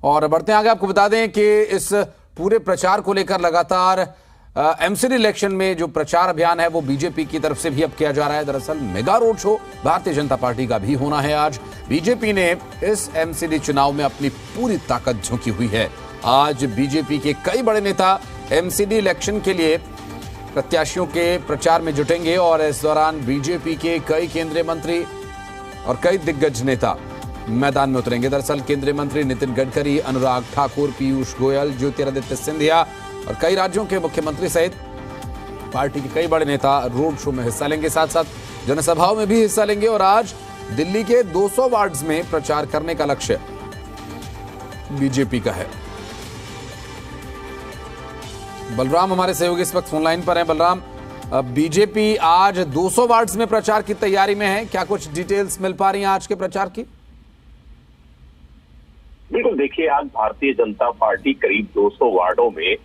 और बढ़ते आगे, आपको बता दें कि इस पूरे प्रचार को लेकर लगातार एमसीडी इलेक्शन में जो प्रचार अभियान है वो बीजेपी की तरफ से भी अब किया जा रहा है। दरअसल mega road show Bharatiya Janata party का भी होना है आज। बीजेपी ने इस एमसीडी चुनाव में अपनी पूरी ताकत झोंकी हुई है। आज बीजेपी के कई बड़े नेता एमसीडी इलेक्शन के लिए प्रत्याशियों के प्रचार में जुटेंगे और इस दौरान बीजेपी के कई केंद्रीय मंत्री और कई दिग्गज नेता मैदान में उतरेंगे। दरअसल केंद्रीय मंत्री नितिन गडकरी, अनुराग ठाकुर, पीयूष गोयल, ज्योतिरादित्य सिंधिया और कई राज्यों के मुख्यमंत्री सहित पार्टी के कई बड़े नेता रोड शो में हिस्सा लेंगे, साथ साथ जनसभाओं में भी हिस्सा लेंगे। और आज दिल्ली के 200 वार्ड्स में प्रचार करने का लक्ष्य बीजेपी का है। बलराम हमारे सहयोगी इस वक्त फोनलाइन पर हैं। बलराम, बीजेपी आज 200 वार्ड्स में प्रचार की तैयारी में है, क्या कुछ डिटेल्स मिल पा रही हैं आज के प्रचार की? बिल्कुल, देखिए, आज भारतीय जनता पार्टी करीब 200 वार्डों में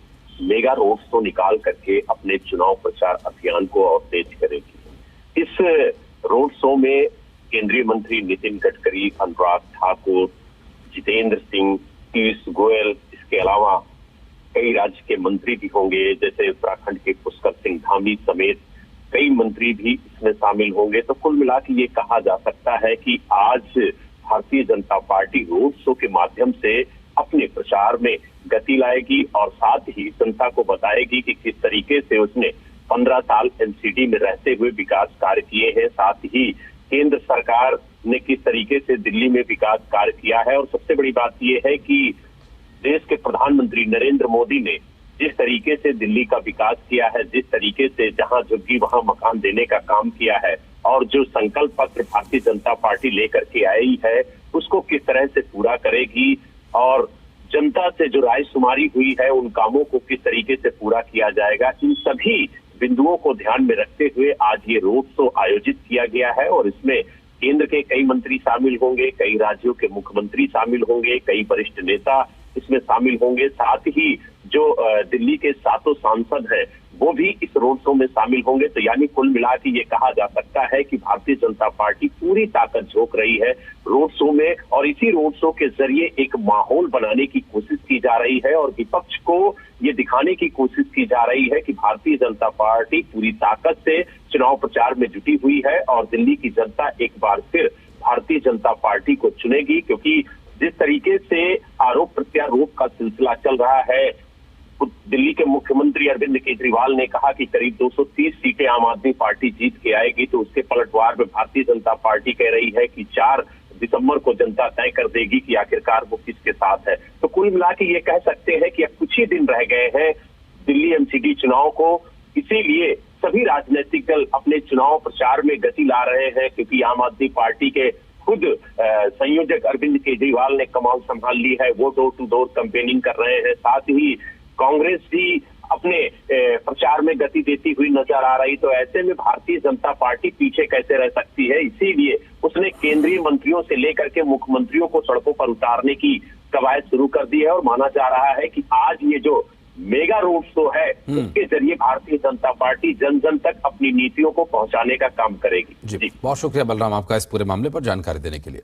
मेगा रोड शो निकाल करके अपने चुनाव प्रचार अभियान को और तेज करेगी। इस रोड शो में केंद्रीय मंत्री नितिन गडकरी, अनुराग ठाकुर, जितेंद्र सिंह, पीयूष गोयल, इसके अलावा कई राज्य के मंत्री भी होंगे, जैसे उत्तराखंड के पुष्कर सिंह धामी समेत कई मंत्री भी इसमें शामिल होंगे। तो कुल मिला के ये कहा जा सकता है कि आज Bharatiya Janata party road show के माध्यम से अपने प्रचार में गति लाएगी और साथ ही जनता को बताएगी कि किस तरीके से उसने 15 साल एमसीडी में रहते हुए विकास कार्य किए हैं, साथ ही केंद्र सरकार ने किस तरीके से दिल्ली में विकास कार्य किया है। और सबसे बड़ी बात यह है कि देश के प्रधानमंत्री नरेंद्र मोदी ने जिस तरीके से दिल्ली का विकास किया है, जिस तरीके से जहां झुग्गी वहां मकान देने का काम किया है और जो संकल्प पत्र भारतीय जनता पार्टी लेकर के आई है उसको किस तरह से पूरा करेगी और जनता से जो रायशुमारी हुई है उन कामों को किस तरीके से पूरा किया जाएगा, इन सभी बिंदुओं को ध्यान में रखते हुए आज ये रोड शो आयोजित किया गया है। और इसमें केंद्र के कई मंत्री शामिल होंगे, कई राज्यों के मुख्यमंत्री शामिल होंगे, कई वरिष्ठ नेता इसमें शामिल होंगे, साथ ही जो दिल्ली के 7 सांसद हैं वो भी इस रोड शो में शामिल होंगे। तो यानी कुल मिला के ये कहा जा सकता है कि भारतीय जनता पार्टी पूरी ताकत झोंक रही है रोड शो में और इसी रोड शो के जरिए एक माहौल बनाने की कोशिश की जा रही है और विपक्ष को ये दिखाने की कोशिश की जा रही है कि भारतीय जनता पार्टी पूरी ताकत से चुनाव प्रचार में जुटी हुई है और दिल्ली की जनता एक बार फिर भारतीय जनता पार्टी को चुनेगी। क्योंकि जिस तरीके से आरोप प्रत्यारोप का सिलसिला चल रहा है, दिल्ली के मुख्यमंत्री अरविंद केजरीवाल ने कहा कि करीब 230 सीटें आम आदमी पार्टी जीत के आएगी, तो उसके पलटवार में भारतीय जनता पार्टी कह रही है कि 4 दिसंबर को जनता तय कर देगी कि आखिरकार वो किसके साथ है। तो कुल मिला के ये कह सकते हैं कि अब कुछ ही दिन रह गए हैं दिल्ली एमसीडी चुनाव को, इसीलिए सभी राजनीतिक दल अपने चुनाव प्रचार में गति ला रहे हैं। क्योंकि आम आदमी पार्टी के खुद संयोजक अरविंद केजरीवाल ने कमान संभाल ली है, वो डोर टू डोर कैंपेनिंग कर रहे हैं, साथ ही कांग्रेस भी अपने प्रचार में गति देती हुई नजर आ रही। तो ऐसे में भारतीय जनता पार्टी पीछे कैसे रह सकती है, इसीलिए उसने केंद्रीय मंत्रियों से लेकर के मुख्यमंत्रियों को सड़कों पर उतारने की कवायद शुरू कर दी है। और माना जा रहा है कि आज ये जो मेगा रोड शो है उसके जरिए भारतीय जनता पार्टी जन जन तक अपनी नीतियों को पहुंचाने का काम करेगी। जी, बहुत शुक्रिया बलराम आपका इस पूरे मामले पर जानकारी देने के लिए।